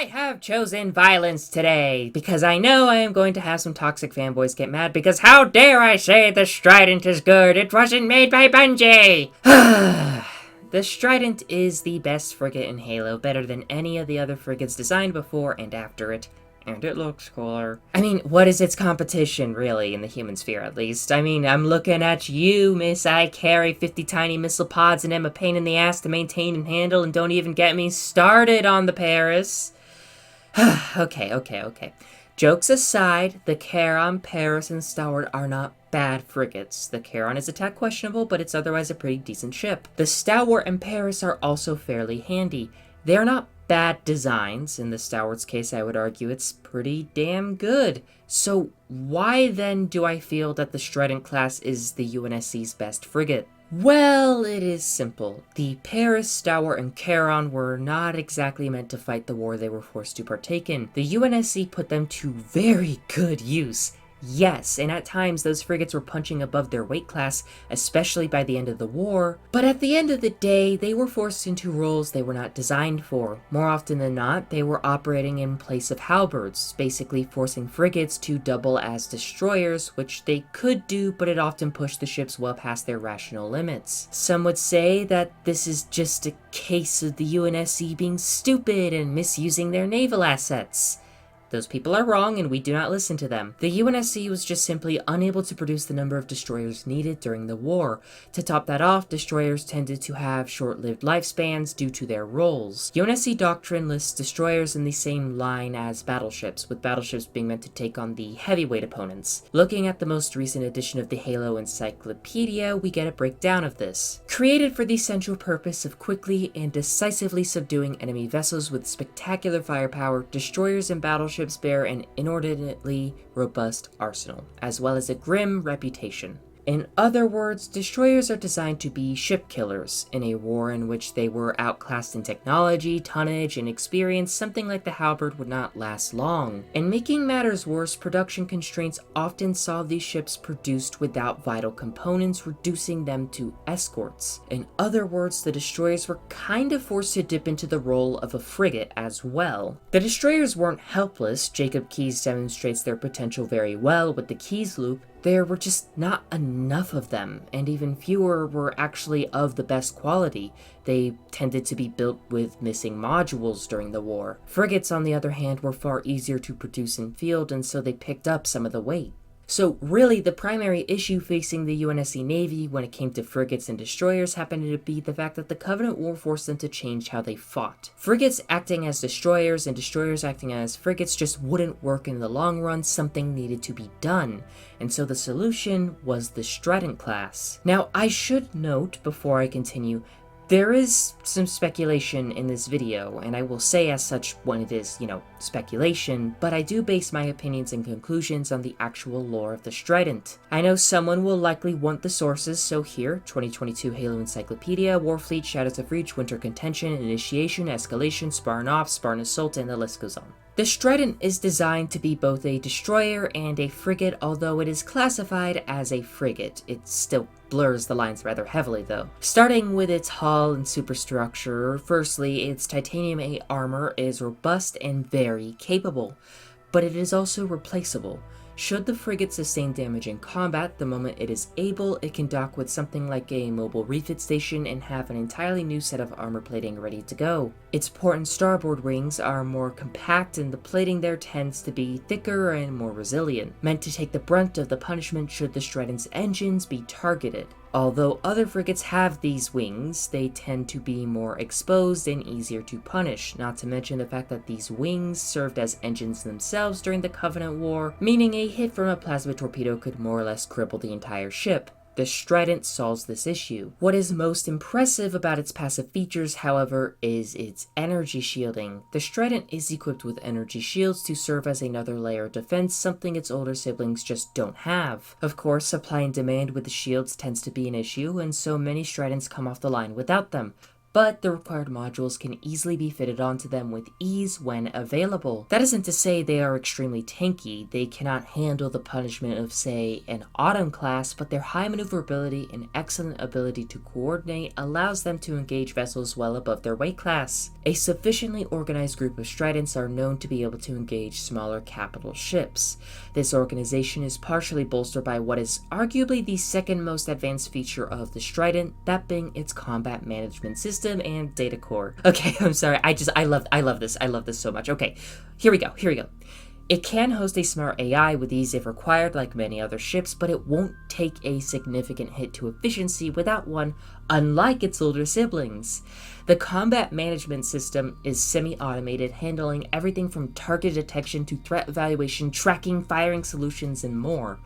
I have chosen violence today because I know I am going to have some toxic fanboys get mad because how dare I say the Strident is good? It wasn't made by Bungie! The Strident is the best frigate in Halo, better than any of the other frigates designed before and after it. And it looks cooler. I mean, what is its competition, really, in the human sphere, at least? I mean, I'm looking at you, miss. I carry 50 tiny missile pods and am a pain in the ass to maintain and handle, and don't even get me started on the Paris. Okay. Jokes aside, the Charon, Paris, and Stalwart are not bad frigates. The Charon is attack questionable, but it's otherwise a pretty decent ship. The Stalwart and Paris are also fairly handy. They're not bad designs. In the Stalwart's case, I would argue it's pretty damn good. So why then do I feel that the Strident class is the UNSC's best frigate? Well, it is simple. The Paris, Stalwart, and Charon were not exactly meant to fight the war they were forced to partake in. The UNSC put them to very good use. Yes, and at times those frigates were punching above their weight class, especially by the end of the war, but at the end of the day, they were forced into roles they were not designed for. More often than not, they were operating in place of halberds, basically forcing frigates to double as destroyers, which they could do, but it often pushed the ships well past their rational limits. Some would say that this is just a case of the UNSC being stupid and misusing their naval assets. Those people are wrong, and we do not listen to them. The UNSC was just simply unable to produce the number of destroyers needed during the war. To top that off, destroyers tended to have short-lived lifespans due to their roles. UNSC doctrine lists destroyers in the same line as battleships, with battleships being meant to take on the heavyweight opponents. Looking at the most recent edition of the Halo Encyclopedia, we get a breakdown of this. Created for the central purpose of quickly and decisively subduing enemy vessels with spectacular firepower, destroyers and battleships bear an inordinately robust arsenal, as well as a grim reputation. In other words, destroyers are designed to be ship killers. In a war in which they were outclassed in technology, tonnage, and experience, something like the halberd would not last long. And making matters worse, production constraints often saw these ships produced without vital components, reducing them to escorts. In other words, the destroyers were kind of forced to dip into the role of a frigate as well. The destroyers weren't helpless. Jacob Keyes demonstrates their potential very well with the Keyes loop. There were just not enough of them, and even fewer were actually of the best quality. They tended to be built with missing modules during the war. Frigates, on the other hand, were far easier to produce in field, and so they picked up some of the weight. So really, the primary issue facing the UNSC Navy when it came to frigates and destroyers happened to be the fact that the Covenant War forced them to change how they fought. Frigates acting as destroyers and destroyers acting as frigates just wouldn't work in the long run. Something needed to be done. And so the solution was the Strident class. Now, I should note before I continue, there is some speculation in this video, and I will say as such when it is, speculation, but I do base my opinions and conclusions on the actual lore of the Strident. I know someone will likely want the sources, so here, 2022 Halo Encyclopedia, Warfleet, Shadows of Reach, Winter Contention, Initiation, Escalation, Spartan Ops, Spartan Assault, and the list goes on. The Strident is designed to be both a destroyer and a frigate, although it is classified as a frigate. It still blurs the lines rather heavily though. Starting with its hull and superstructure, firstly, its titanium 8 armor is robust and very capable, but it is also replaceable. Should the frigate sustain damage in combat, the moment it is able, it can dock with something like a mobile refit station and have an entirely new set of armor plating ready to go. Its port and starboard wings are more compact, and the plating there tends to be thicker and more resilient, meant to take the brunt of the punishment should the Strident's engines be targeted. Although other frigates have these wings, they tend to be more exposed and easier to punish, not to mention the fact that these wings served as engines themselves during the Covenant War, meaning a hit from a plasma torpedo could more or less cripple the entire ship. The Strident solves this issue. What is most impressive about its passive features, however, is its energy shielding. The Strident is equipped with energy shields to serve as another layer of defense, something its older siblings just don't have. Of course, supply and demand with the shields tends to be an issue, and so many Stridents come off the line without them. but the required modules can easily be fitted onto them with ease when available. That isn't to say they are extremely tanky. They cannot handle the punishment of, say, an Autumn class, but their high maneuverability and excellent ability to coordinate allows them to engage vessels well above their weight class. A sufficiently organized group of Stridents are known to be able to engage smaller capital ships. This organization is partially bolstered by what is arguably the second most advanced feature of the Strident, that being its combat management system and data core. Okay, I'm sorry, I love this so much. Okay, here we go. It can host a smart AI with ease if required, like many other ships, but it won't take a significant hit to efficiency without one, unlike its older siblings. The combat management system is semi-automated, handling everything from target detection to threat evaluation, tracking, firing solutions, and more.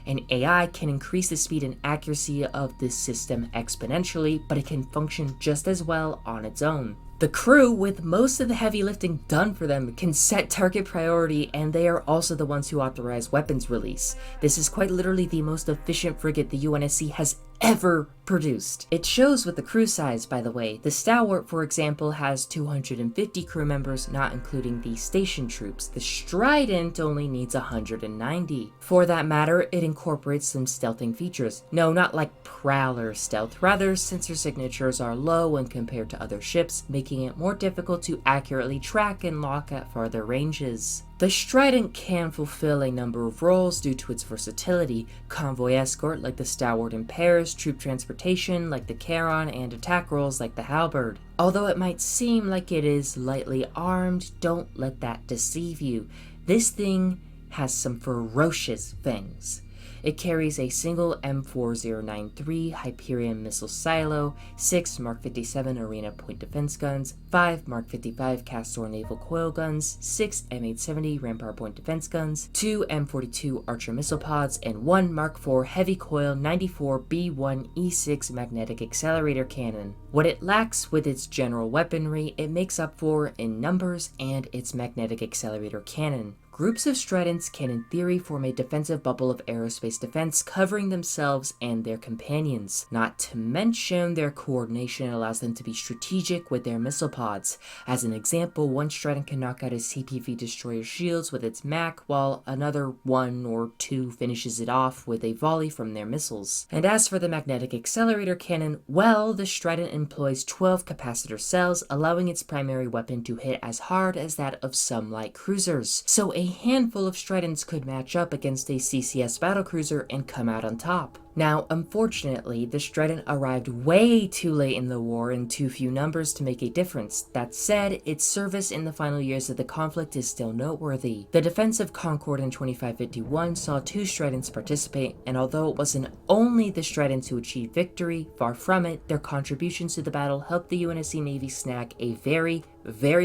An AI can increase the speed and accuracy of this system exponentially, but it can function just as well on its own. The crew, with most of the heavy lifting done for them, can set target priority, and they are also the ones who authorize weapons release. This is quite literally the most efficient frigate the UNSC has ever produced. It shows with the crew size, by the way. The Stalwart, for example, has 250 crew members, not including the station troops. The Strident only needs 190. For that matter, it incorporates some stealthing features. No, not like Prowler stealth, rather sensor signatures are low when compared to other ships, making it more difficult to accurately track and lock at farther ranges. The Strident can fulfill a number of roles due to its versatility: convoy escort like the Stalwart in Paris, troop transportation like the Charon, and attack roles like the Halberd. Although it might seem like it is lightly armed, don't let that deceive you. This thing has some ferocious things. It carries a single M4093 Hyperion missile silo, 6 Mark 57 arena point defense guns, 5 Mark 55 Castor naval coil guns, 6 M870 rampart point defense guns, 2 M42 Archer missile pods, and 1 Mark IV heavy coil 94 B1E6 magnetic accelerator cannon. What it lacks with its general weaponry, it makes up for in numbers and its magnetic accelerator cannon. Groups of Stridents can in theory form a defensive bubble of aerospace defense, covering themselves and their companions. Not to mention their coordination allows them to be strategic with their missile pods. As an example, one Strident can knock out a CPV destroyer shields with its MAC, while another 1 or 2 finishes it off with a volley from their missiles. And as for the magnetic accelerator cannon, well, the Strident employs 12 capacitor cells, allowing its primary weapon to hit as hard as that of some light cruisers. So a handful of Stridents could match up against a CCS battlecruiser and come out on top. Now, unfortunately, the Strident arrived way too late in the war in too few numbers to make a difference. That said, its service in the final years of the conflict is still noteworthy. The defense of Concord in 2551 saw 2 Stridents participate, and although it wasn't only the Stridents who achieved victory, far from it, their contributions to the battle helped the UNSC Navy snag a very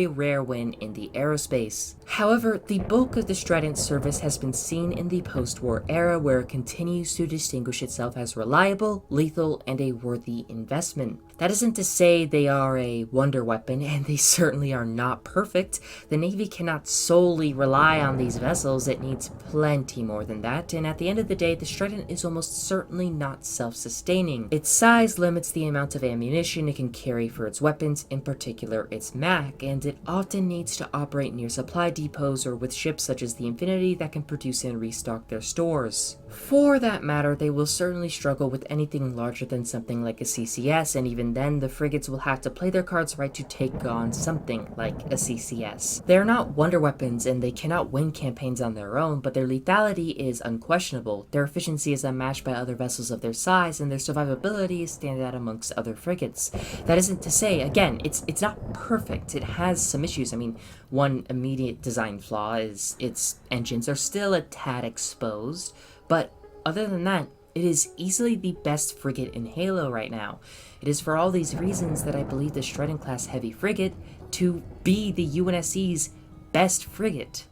rare win in the aerospace. However, the bulk of the Strident service has been seen in the post-war era, where it continues to distinguish itself as reliable, lethal, and a worthy investment. That isn't to say they are a wonder weapon, and they certainly are not perfect. The Navy cannot solely rely on these vessels, it needs plenty more than that, and at the end of the day, the Strident is almost certainly not self-sustaining. Its size limits the amount of ammunition it can carry for its weapons, in particular its MAC, and it often needs to operate near supply depots or with ships such as the Infinity that can produce and restock their stores. For that matter, they will certainly struggle with anything larger than something like a CCS, and even then the frigates will have to play their cards right to take on something like a CCS. They are not wonder weapons and they cannot win campaigns on their own, but their lethality is unquestionable. Their efficiency is unmatched by other vessels of their size, and their survivability is stands out amongst other frigates. That isn't to say, again, it's not perfect. It has some issues. I mean, one immediate design flaw is its engines are still a tad exposed, but other than that, it is easily the best frigate in Halo right now. It is for all these reasons that I believe the Strident class heavy frigate to be the UNSC's best frigate.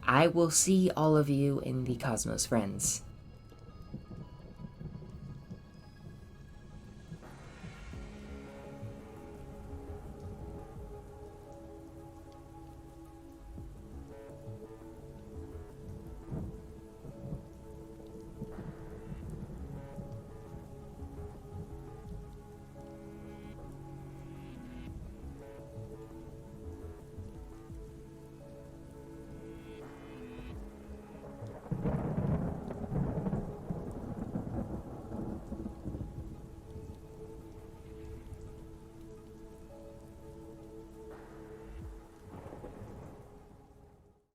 I will see all of you in the cosmos, friends.